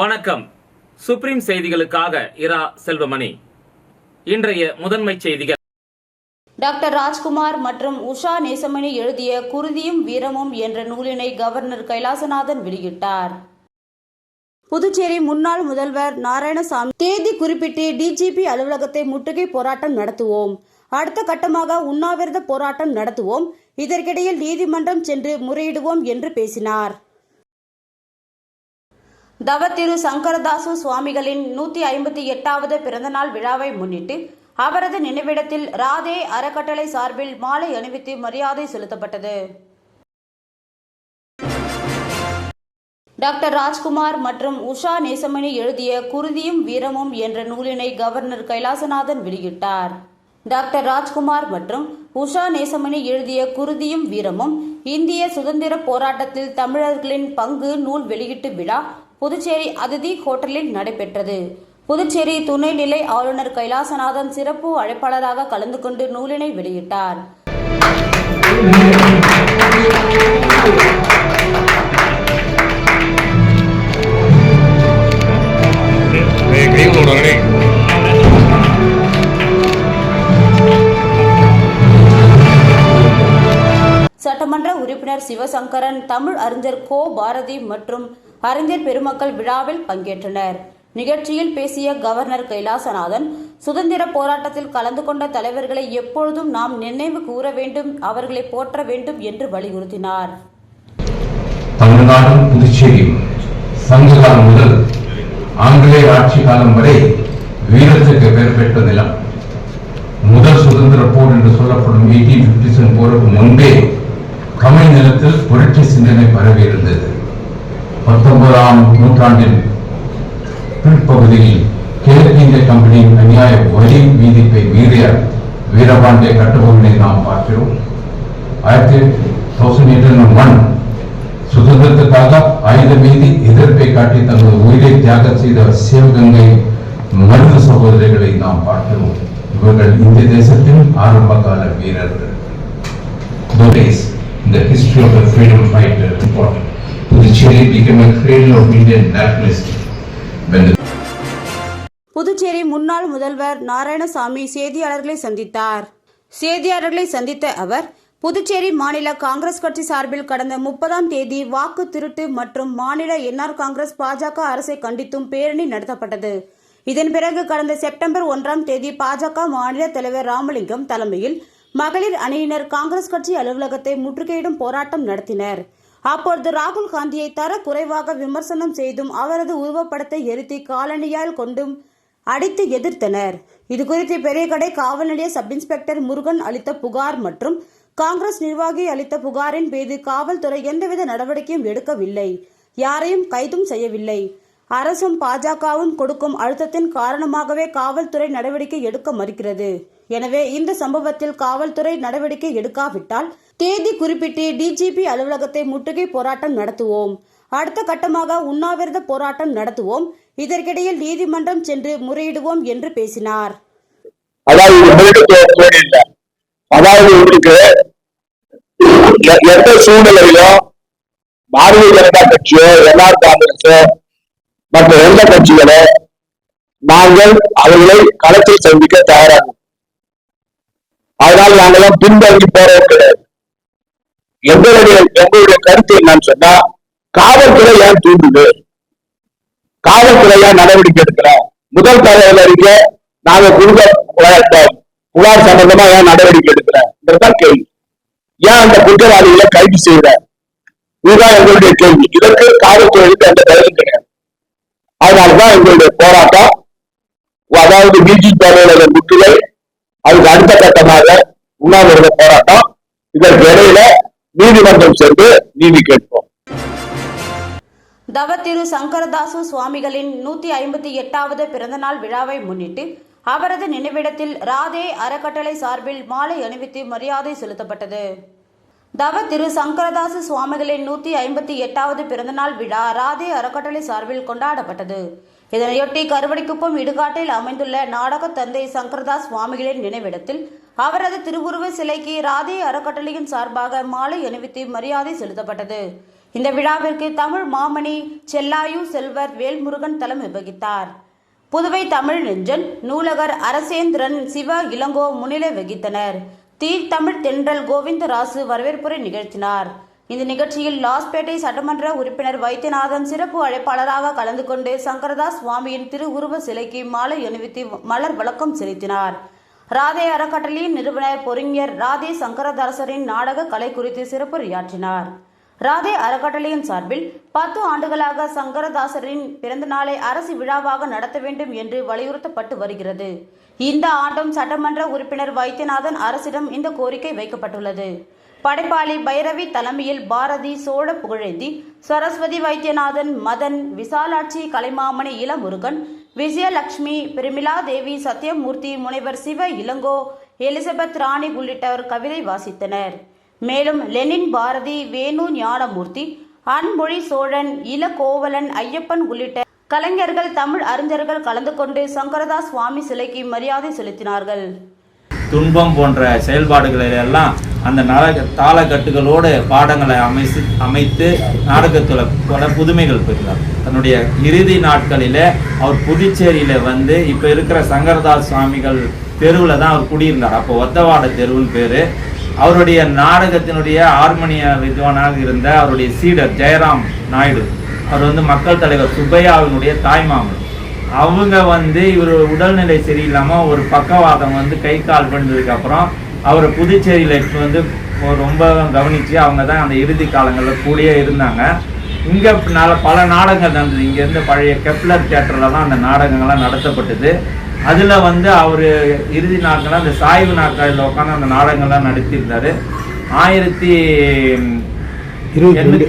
வணக்கம். சுப்ரீம் செய்திகளுக்காக இரா செல்வமணி. இன்றைய முதன்மை செய்திகள். டாக்டர் ராஜ்குமார் மற்றும் உஷா நேசமணி எழுதிய குருதியும் வீரமும் என்ற நூலினை கவர்னர் கைலாசநாதன் வெளியிட்டார். புதுச்சேரி முன்னாள் முதல்வர் நாராயணசாமி தேதி குறிப்பிட்டு டிஜிபி அலுவலகத்தை முற்றுகை போராட்டம் நடத்துவோம், அடுத்த கட்டமாக உண்ணாவிரத போராட்டம் நடத்துவோம், இதற்கிடையில் நீதிமன்றம் சென்று முறையிடுவோம் என்று பேசினார். தவ திரு சங்கரதாசு சுவாமிகளின் 158வது பிறந்தநாள் விழாவை முன்னிட்டு அவரது நினைவிடத்தில் ராதே அறக்கட்டளை சார்பில் மாலை அணிவித்து மரியாதை செலுத்தப்பட்டது. டாக்டர் ராஜ்குமார் மற்றும் உஷா நேசமணி எழுதிய குருதியும் வீரமும் என்ற நூலினை கவர்னர் கைலாசநாதன் வெளியிட்டார். டாக்டர் ராஜ்குமார் மற்றும் உஷா நேசமணி எழுதிய குருதியும் வீரமும் இந்திய சுதந்திர போராட்டத்தில் தமிழர்களின் பங்கு நூல் வெளியீட்டு விழா புதுச்சேரி அதிதி ஹோட்டலில் நடைபெற்றது. புதுச்சேரி துணைநிலை ஆளுநர் கைலாசநாதன் சிறப்பு அழைப்பாளராக கலந்து கொண்டு நூலினை வெளியிட்டார். சட்டமன்ற உறுப்பினர் சிவசங்கரன், தமிழ் அறிஞர் கோ பாரதி மற்றும் அறிஞர் பெருமக்கள் விழாவில் பங்கேற்றனர். நிகழ்ச்சியில் பேசிய கவர்னர் கைலாசநாதன், சுதந்திர போராட்டத்தில் கலந்து கொண்ட தலைவர்களை எப்பொழுதும் நாம் நினைவு கூற வேண்டும், அவர்களை போற்ற வேண்டும் என்று வலியுறுத்தினார். தமிழ்நாடும் புதுச்சேரியும் சங்ககாலம் முதல் ஆங்கிலேய ஆட்சி காலம் வரை வீரத்துக்கு பெயர் பெற்ற நிலம். முதல் சுதந்திர போர் என்று சொல்லப்படும் 1857 போருக்கு முன்பே தமிழ் நிலத்தில் புரட்சி சிந்தனை பரவி இருந்தது. 19ஆம் நூற்றாண்டின் பிற்பகுதியில் கிழக்கிந்திய கம்பெனியின் அநியாய வரி வீதிப்பை மீறிய வீரபாண்டிய கட்டபொம்மனை நாம் பார்க்கிறோம். 1801 சுதந்திரத்துக்காக ஆயுத மீதி எதிர்ப்பை காட்டி தனது உயிரை தியாகம் செய்த சிவகங்கை மருது சகோதரிகளை நாம் பார்க்கிறோம். இவர்கள் இந்திய தேசத்தின் ஆரம்ப கால வீரர்கள். The history of the freedom fighter important. Puducherry became a cradle of Indian nationalism. Puducherry முன்னாள் முதல்வர் நாராயணசாமி செய்தியாளர்களை சந்தித்தார். செய்தியாளர்களை சந்தித்த அவர், புதுச்சேரி மாநில காங்கிரஸ் கட்சி சார்பில் கடந்த 30ஆம் தேதி வாக்கு திருட்டு மற்றும் மாநில என்ஆர் காங்கிரஸ் பாஜக அரசை கண்டித்தும் பேரணி நடத்தப்பட்டது. இதன் பிறகு கடந்த செப்டம்பர் 1ஆம் தேதி பாஜக மாநில தலைவர் ராமலிங்கம் தலைமையில் மகளிர் அணியினர் காங்கிரஸ் கட்சி அலுவலகத்தை முற்றுகையிடும் போராட்டம் நடத்தினர். அப்பொழுது ராகுல் காந்தியை தர குறைவாக விமர்சனம் செய்தும் அவரது உருவப்படத்தை எரித்து காலணியால் கொண்டும் அடித்து எதிர்த்தனர். இதுகுறித்து பெரியகடை காவல் நிலைய சப் இன்ஸ்பெக்டர் முருகன் அளித்த புகார் மற்றும் காங்கிரஸ் நிர்வாகி அளித்த புகாரின் மீது காவல்துறை எந்தவித நடவடிக்கையும் எடுக்கவில்லை, யாரையும் கைதும் செய்யவில்லை. அரசும் பாஜகவும் கொடுக்கும் அழுத்தத்தின் காரணமாகவே காவல்துறை நடவடிக்கை எடுக்க மறுக்கிறது. எனவே இந்த சம்பவத்தில் காவல்துறை நடவடிக்கை எடுக்காவிட்டால் தேதி குறிப்பிட்டு டிஜிபி அலுவலகத்தை முற்றுகை போராட்டம் நடத்துவோம், அடுத்த கட்டமாக உண்ணாவிரத போராட்டம் நடத்துவோம், இதற்கிடையில் நீதிமன்றம் சென்று முறையிடுவோம் என்று பேசினார். அதாவது உங்களுக்கு எந்த சூழ்நிலையிலும் பாரதிய ஜனதா கட்சியோ என்ஆர் காங்கிரஸோ மற்ற எந்த கட்சிகளோ நாங்கள் அவர்களை களத்தில் சந்திக்க தயாராகும். அதனால் நாங்கள் பின்தங்கி போறோம் கிடையாது. எங்களுடைய கருத்து என்னன்னு சொன்னா, காவல்துறை ஏன் தூண்டுது, காவல்துறை ஏன் நடவடிக்கை எடுக்கிற, முதல் தகவல் அறிக்க நாங்க கொடுக்க புகார் சம்பந்தமா ஏன் நடவடிக்கை எடுக்கிறதான் கேள்வி. ஏன் அந்த குற்றவாளிகளை கைது செய்யற, இதுதான் எங்களுடைய கேள்வி. இதற்கு காவல்துறைக்கு அந்த பதிலும் கிடையாது. அதனாலதான் எங்களுடைய போராட்டம், அதாவது பிஜேபி அலுவலக முற்றுகை, அதுக்கு அடுத்த கட்டமாக உண்ணாவிரத போராட்டம், இதற்கு இடையில நீதிமன்றம் சென்று நீதி கேட்போம். தவ திரு சங்கரதாசு சுவாமிகளின் 158வது பிறந்தநாள் விழாவை முன்னிட்டு அவரது நினைவிடத்தில் ராதே அறக்கட்டளை சார்பில் மாலை அணிவித்து மரியாதை செலுத்தப்பட்டது. தவ திரு சங்கரதாசு சுவாமிகளின் 158வது பிறந்தநாள் விழா ராதே அறக்கட்டளை சார்பில் கொண்டாடப்பட்டது. இதனையொட்டி கருவடிக்குப்பம் இடுகாட்டில் அமைந்துள்ள நாடக தந்தை சங்கரதாஸ் சுவாமிகளின் நினைவிடத்தில் அவரது திருவுருவ சிலைக்கு ராதே அறக்கட்டளையின் சார்பாக மாலை அணிவித்து மரியாதை செலுத்தப்பட்டது. இந்த விழாவிற்கு தமிழ் மாமணி செல்லாயு செல்வர் வேல்முருகன் தலைமை வகித்தார். புதுவை தமிழ் நெஞ்சன் நூலகர் அரசேந்திரன் சிவ இளங்கோ முன்னிலை வகித்தனர். தமிழ் தென்றல் கோவிந்தராசு வரவேற்புரை நிகழ்த்தினார். இந்த நிகழ்ச்சியில் லாஸ்பேட்டை சட்டமன்ற உறுப்பினர் வைத்தியநாதன் சிறப்பு அழைப்பாளராக கலந்து கொண்டு சங்கரதாஸ் சுவாமியின் திருவுருவ சிலைக்கு மாலை அணிவித்து மலர் வணக்கம் செலுத்தினார். ராதே அறக்கட்டளையின் நிறுவனர் பொறிஞர் ராதே சங்கரதாசரின் நாடக கலை குறித்து சிறப்புரையாற்றினார். ராதே அறக்கட்டளையின் சார்பில் 10 ஆண்டுகளாக சங்கரதாசரின் பிறந்த நாளை அரசு விழாவாக நடத்த வேண்டும் என்று வலியுறுத்தப்பட்டு வருகிறது. இந்த ஆண்டும் சட்டமன்ற உறுப்பினர் வைத்தியநாதன் அரசிடம் இந்த கோரிக்கை வைக்கப்பட்டுள்ளது. படைப்பாளி பைரவி தலைமையில் பாரதி, சோழ புகழேந்தி, சரஸ்வதி, வைத்தியநாதன், மதன், விசாலாட்சி, கலைமாமணி இளமுருகன், விஜயலட்சுமி, பிரமிளா தேவி, சத்யமூர்த்தி, முனைவர் சிவ இளங்கோ, எலிசபெத் ராணி உள்ளிட்டோர் கவிதை வாசித்தனர். மேலும் லெனின், பாரதி, வேணு ஞானமூர்த்தி, அன்மொழி சோழன், இளகோவலன், ஐயப்பன் உள்ளிட்ட கலைஞர்கள், தமிழ் அறிஞர்கள் கலந்து கொண்டு சங்கரதாஸ் சுவாமி சிலைக்கு மரியாதை செலுத்தினார்கள். துன்பம் போன்ற செயல்பாடுகளில் எல்லாம் அந்த தாளக்கட்டுகளோடு பாடங்களை அமைத்து நாடகத்தில் பல புதுமைகள் பெற்றார். தன்னுடைய இறுதி நாட்களில் அவர் புதுச்சேரியில் வந்து இப்போ இருக்கிற சங்கரதாஸ் சுவாமிகள் தெருவில் தான் அவர் குடியிருந்தார். அப்போ ஒத்தவாட தெருவுன்னு பேர். அவருடைய நாடகத்தினுடைய ஹார்மோனிய வித்வானாக இருந்த அவருடைய சீடர் ஜெயராம் நாயுடு, அவர் வந்து மக்கள் தலைவர் சுப்பையாவினுடைய தாய்மாமன். அவங்க வந்து இவர் உடல்நிலை சரியில்லாமல் ஒரு பக்கவாதம் வந்து கை கால் பண்ணதுக்கு அப்புறம் அவரை புதுச்சேரியில் வந்து ரொம்ப கவனித்து அவங்க தான் அந்த இறுதி காலங்களில் கூடயே இருந்தாங்க. இங்கே பல நாடகங்கள் நடந்தது. இங்கேருந்து பழைய கெப்லர் தியேட்டரில் தான் அந்த நாடகங்கள்லாம் நடத்தப்பட்டது. அதில் வந்து அவர் இறுதி நாட்களில் அந்த சாய்வு நாட்களில் உட்காந்து அந்த நாடகங்கள்லாம் நடத்தியிருந்தார். 1922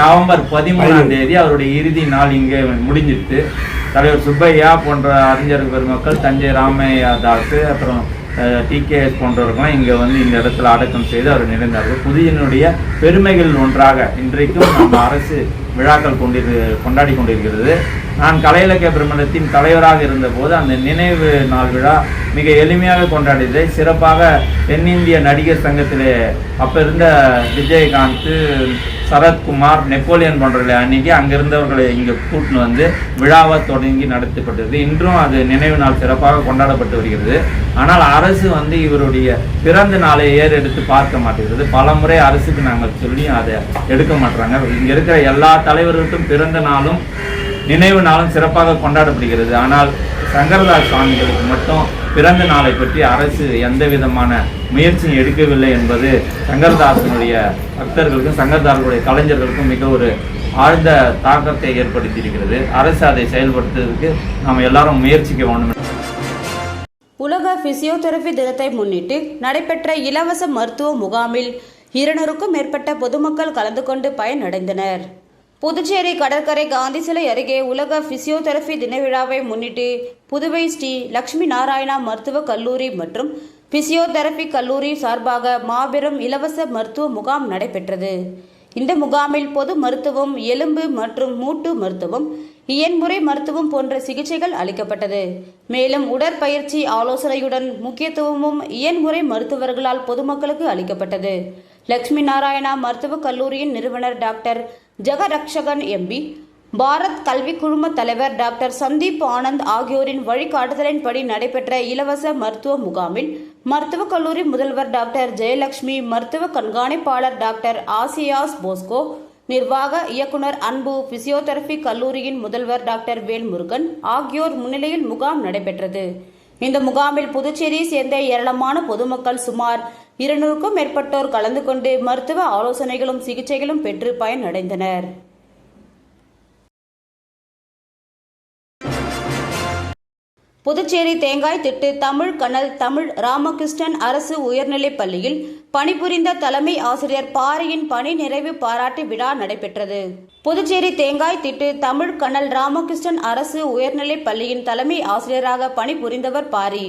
நவம்பர் 13ஆம் தேதி அவருடைய இறுதி நாள் இங்கே முடிஞ்சிட்டு தலைவர் சுப்பையா போன்ற அறிஞர் பெருமக்கள், தஞ்சை ராமையா தாஸ், அப்புறம் TKS போன்றவர்கள்லாம் இங்கே வந்து இந்த இடத்துல அடக்கம் செய்து அவர் நிறைந்தார்கள். புதியனுடைய பெருமைகள் ஒன்றாக இன்றைக்கும் நம்ம அரசு விழாக்கள் கொண்டாடி கொண்டிருக்கிறது. நான் கலை இலக்கிய பிரமண்டத்தின் தலைவராக இருந்தபோது அந்த நினைவு நாள் விழா மிக எளிமையாக கொண்டாடியதை சிறப்பாக தென்னிந்திய நடிகர் சங்கத்திலே அப்போ இருந்த விஜயகாந்த், சரத்குமார், நெப்போலியன் போன்றவர்களை அன்னைக்கு அங்கிருந்தவர்களை இங்கே கூட்டின்னு வந்து விழாவாக தொடங்கி நடத்தப்பட்டது. இன்றும் அது நினைவு நாள் சிறப்பாக கொண்டாடப்பட்டு வருகிறது. ஆனால் அரசு வந்து இவருடைய பிறந்த நாளை ஏறெடுத்து பார்க்க மாட்டேங்கிறது. பல முறை அரசுக்கு நாங்கள் சொல்லியும் அதை எடுக்க மாட்டாங்க. இங்கே இருக்கிற எல்லா தலைவர்களுக்கும் பிறந்த நாளும் நினைவு நாளும் சிறப்பாக கொண்டாடப்படுகிறது. ஆனால் சங்கரதாஸ் சுவாமிகளுக்கு மட்டும் பிறந்த நாளை பற்றி அரசு எந்த விதமான முயற்சியும் எடுக்கவில்லை என்பது சங்கரதாசனுடைய பக்தர்களுக்கும் சங்கரதாசனுடைய கலைஞர்களுக்கும் மிக ஒரு ஆழ்ந்த தாக்கத்தை ஏற்படுத்தியிருக்கிறது. அரசு அதை செயல்படுத்துவதற்கு நாம் எல்லாரும் முயற்சிக்க வேண்டும். உலக பிசியோதெரபி தினத்தை முன்னிட்டு நடைபெற்ற இலவச மருத்துவ முகாமில் 200க்கும் மேற்பட்ட பொதுமக்கள் கலந்து கொண்டு பயனடைந்தனர். புதுச்சேரி கடற்கரை காந்தி சிலை அருகே உலக பிசியோதெரபி தின விழாவை முன்னிட்டு புதுவை ஸ்ரீ லட்சுமி நாராயணா மருத்துவக் கல்லூரி மற்றும் பிசியோதெரபி கல்லூரி சார்பாக மாபெரும் இலவச மருத்துவ முகாம் நடைபெற்றது. இந்த முகாமில் பொது மருத்துவம், எலும்பு மற்றும் மூட்டு மருத்துவம், இயன்முறை மருத்துவம் போன்ற சிகிச்சைகள் அளிக்கப்பட்டது. மேலும் உடற்பயிற்சி ஆலோசனையுடன் முக்கியத்துவமும் இயன்முறை மருத்துவர்களால் பொதுமக்களுக்கு அளிக்கப்பட்டது. லட்சுமி நாராயணா மருத்துவக் கல்லூரியின் நிறுவனர் டாக்டர் ஜெகரக்ஷகன் எம்பி, பாரத் கல்வி குழும தலைவர் டாக்டர் சந்தீப் ஆனந்த் ஆகியோரின் வழிகாட்டுதலின்படி நடைபெற்ற இலவச மருத்துவ முகாமில் மருத்துவக் கல்லூரி முதல்வர் டாக்டர் ஜெயலட்சுமி, மருத்துவ கண்காணிப்பாளர் டாக்டர் ஆசியாஸ் போஸ்கோ, நிர்வாக இயக்குனர் அன்பு, பிசியோதெரபி கல்லூரியின் முதல்வர் டாக்டர் வேல்முருகன் ஆகியோர் முன்னிலையில் முகாம் நடைபெற்றது. இந்த முகாமில் புதுச்சேரியை சேர்ந்த ஏராளமான பொதுமக்கள் சுமார் 200க்கும் மேற்பட்டோர் கலந்து கொண்டு மருத்துவ ஆலோசனைகளும் சிகிச்சைகளும் பெற்று பயனடைந்தனர். புதுச்சேரி தேங்காய் திட்டு தமிழ் கனல் தமிழ் ராமகிருஷ்ணன் அரசு உயர்நிலைப் பள்ளியில் பணிபுரிந்த தலைமை ஆசிரியர் பாரியின் பணி நிறைவு பாராட்டு விழா நடைபெற்றது. புதுச்சேரி தேங்காய் திட்டு தமிழ் கனல் ராமகிருஷ்ணன் அரசு உயர்நிலைப் பள்ளியின் தலைமை ஆசிரியராக பணிபுரிந்தவர் பாரி.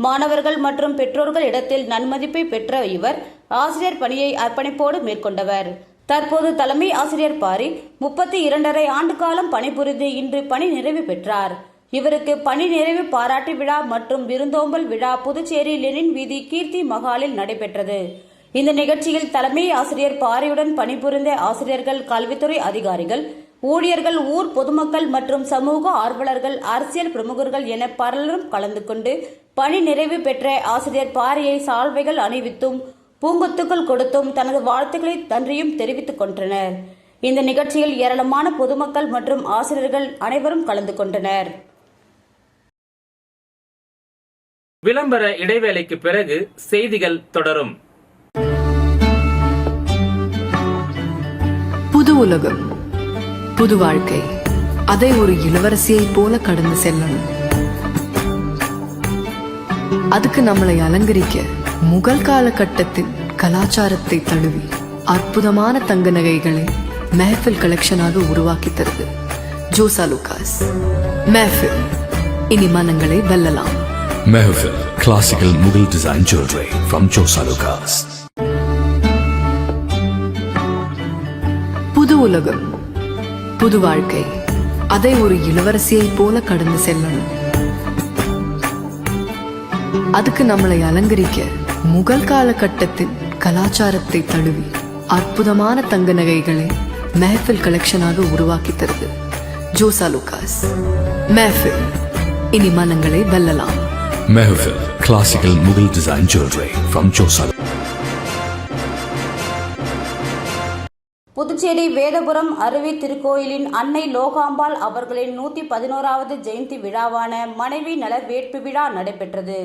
மாணவர்கள் மற்றும் பெற்றோர்கள் இடத்தில் நன்மதிப்பை பெற்ற இவர் ஆசிரியர் பணியை அர்ப்பணிப்போடு மேற்கொண்டவர். தற்போது தலைமை ஆசிரியர் பாரி 32.5 ஆண்டு காலம் பணிபுரிந்து இன்று பணி நிறைவு பெற்றார். இவருக்கு பணி நிறைவு பாராட்டு விழா மற்றும் விருந்தோம்பல் விழா புதுச்சேரி லெனின் வீதி கீர்த்தி மகாலில் நடைபெற்றது. இந்த நிகழ்ச்சியில் தலைமை ஆசிரியர் பாரியுடன் பணிபுரிந்த ஆசிரியர்கள், கல்வித்துறை அதிகாரிகள், ஊழியர்கள், ஊர் பொதுமக்கள் மற்றும் சமூக ஆர்வலர்கள், அரசியல் பிரமுகர்கள் என பலரும் கலந்து கொண்டு பணி நிறைவு பெற்ற ஆசிரியர் பாரியை சால்வைகள் அணிவித்தும் பூங்கொத்துக்கள் கொடுத்தும் தனது வாழ்த்துக்களை நன்றியும் தெரிவித்துக் கொண்டனர். இந்த நிகழ்ச்சியில் ஏராளமான பொதுமக்கள் மற்றும் ஆசிரியர்கள் அனைவரும் கலந்து கொண்டனர். விளம்பர இடைவேளைக்கு பிறகு செய்திகள் தொடரும். புது உலகம், புது வாழ்க்கை, அதை ஒரு இளவரசியைப் போல கடந்து செல்லணும். அதுக்கு நம்மளை அலங்கரிக்க முகல் காலகட்டத்தின் கலாச்சாரத்தை தழுவி அற்புதமான தங்க நகைகளை மெஹஃபில் கலெக்ஷனாக உருவாக்கி தருது ஜோசா லூகாஸ். மெஹஃபில், இனி மனங்களை வெல்லலாம். Mehfil, classical Mughal design jewelry from Josa Lucas. புது உலகம், புது வாழ்க்கை, அதை ஒரு இளவரசியைப் போல கடந்து செல்லணும். அதுக்கு நம்மளை அலங்கரிக்க முகல் காலகட்டத்தின் கலாச்சாரத்தை தழுவி அற்புதமான தங்க நகைகளை மெஹஃபில் கலெக்ஷனாக உருவாக்கி தருது ஜோசா லூகாஸ். மெஹஃபில், இனி மனங்களை வெல்லலாம். Mehfil, classical Mughal design jewelry from Josa. Puducherry Vedapuram அருவி திருக்கோயிலின் அன்னை லோகாம்பாள் அவர்களின் 111வது ஜெயந்தி விழாவான மனைவி நல வேட்பு விழா நடைபெற்றது.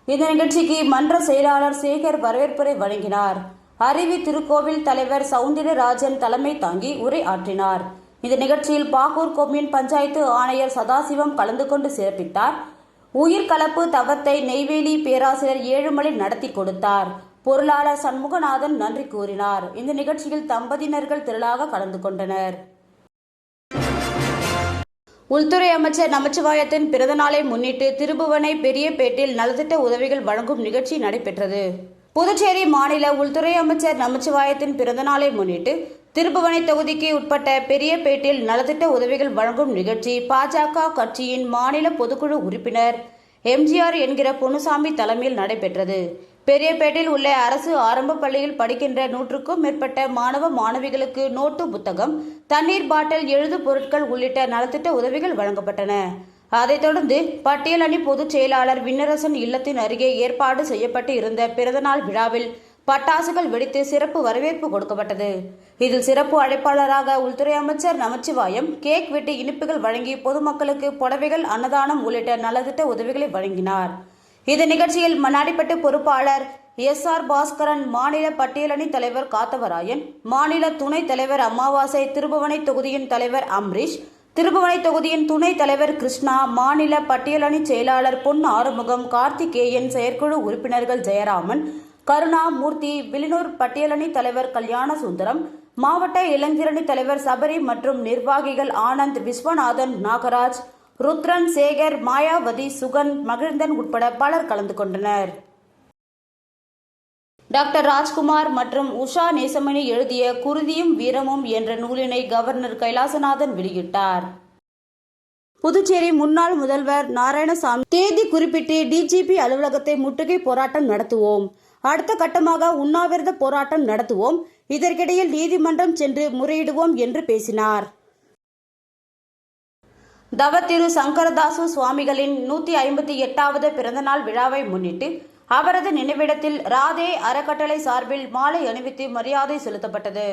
இந்த நிகழ்ச்சிக்கு மன்ற செயலாளர் சேகர் வரவேற்புரை வழங்கினார். அருவி திருக்கோவில் தலைவர் சவுந்தரராஜன் தலைமை தாங்கி உரை ஆற்றினார். இந்த நிகழ்ச்சியில் பாகூர் கொம்யூன் பஞ்சாயத்து ஆணையர் சதாசிவம் கலந்து கொண்டு சிறப்பித்தார். உயிர் கலப்பு தவத்தை நெய்வேலி பேராசிரியர் ஏழுமலை நடத்தி கொடுத்தார். பொருளாளர் சண்முகநாதன் நன்றி கூறினார். இந்த நிகழ்ச்சியில் தம்பதியினர்கள் திரளாக கலந்து கொண்டனர். உள்துறை அமைச்சர் நமச்சிவாயத்தின் பிறந்தநாளை முன்னிட்டு திருபுவனை பெரியபேட்டில் நலத்திட்ட உதவிகள் வழங்கும் நிகழ்ச்சி நடைபெற்றது. புதுச்சேரி மாநில உள்துறை அமைச்சர் நமச்சிவாயத்தின் பிறந்தநாளை முன்னிட்டு திருபுவனை தொகுதிக்கு உட்பட்ட பெரியபேட்டில் நலத்திட்ட உதவிகள் வழங்கும் நிகழ்ச்சி பாஜக கட்சியின் மாநில பொதுக்குழு உறுப்பினர் எம்ஜிஆர் என்கிற பொன்னுசாமி தலைமையில் நடைபெற்றது. பெரியபேட்டில் உள்ள அரசு ஆரம்ப பள்ளியில் படிக்கின்ற 100க்கும் மேற்பட்ட மாணவ மாணவிகளுக்கு நோட்டு புத்தகம், தண்ணீர் பாட்டில், எழுது பொருட்கள் உள்ளிட்ட நலத்திட்ட உதவிகள் வழங்கப்பட்டன. அதைத் தொடர்ந்து பட்டியல் அணி பொதுச் செயலாளர் விண்ணரசன் இல்லத்தின் அருகே ஏற்பாடு செய்யப்பட்டு இருந்த பிறந்தநாள் விழாவில் பட்டாசுகள் வெடித்து சிறப்பு வரவேற்பு கொடுக்கப்பட்டது. இதில் சிறப்பு அழைப்பாளராக உள்துறை அமைச்சர் நமச்சிவாயம் கேக் வெட்டி இனிப்புகள் வழங்கி பொதுமக்களுக்கு புடவைகள், அன்னதானம் உள்ளிட்ட நலத்திட்ட உதவிகளை வழங்கினார். இந்த நிகழ்ச்சியில் மண்ணாடிப்பட்டு பொறுப்பாளர் SR பாஸ்கரன், மாநில பட்டியலணி தலைவர் காத்தவராயன், மாநில துணைத் தலைவர் அமாவாசை, திருபுவனை தொகுதியின் தலைவர் அம்ரீஷ், திருபுவனை தொகுதியின் துணைத் தலைவர் கிருஷ்ணா, மாநில பட்டியலணி செயலாளர் பொன் ஆறுமுகம், கார்த்திகேயன், செயற்குழு உறுப்பினர்கள் ஜெயராமன், கருணா மூர்த்தி, வில்லியனூர் பட்டியலணி தலைவர் கல்யாண சுந்தரம், மாவட்ட இளைஞரணி தலைவர் சபரி மற்றும் நிர்வாகிகள் ஆனந்த், விஸ்வநாதன், நாகராஜ், ருத்ரன், சேகர், மாயாவதி, சுகன், மகிழ்ந்தன் உட்பட பலர் கலந்து கொண்டனர். டாக்டர் ராஜ்குமார் மற்றும் உஷா நேசமணி எழுதிய குருதியும் வீரமும் என்ற நூலினை கவர்னர் கைலாசநாதன் வெளியிட்டார். புதுச்சேரி முன்னாள் முதல்வர் நாராயணசாமி தேதி குறிப்பிட்டு டிஜிபி அலுவலகத்தை முற்றுகை போராட்டம் நடத்துவோம், அடுத்த கட்டமாக உண்ணாவிரத போராட்டம் நடத்துவோம், இதற்கிடையில் நீதிமன்றம் சென்று முறையிடுவோம் என்று பேசினார். தவத்திரு சங்கரதாசு சுவாமிகளின் 158வது பிறந்தநாள் விழாவை முன்னிட்டு அவரது நினைவிடத்தில் ராதே அறக்கட்டளை சார்பில் மாலை அணிவித்து மரியாதை செலுத்தப்பட்டது.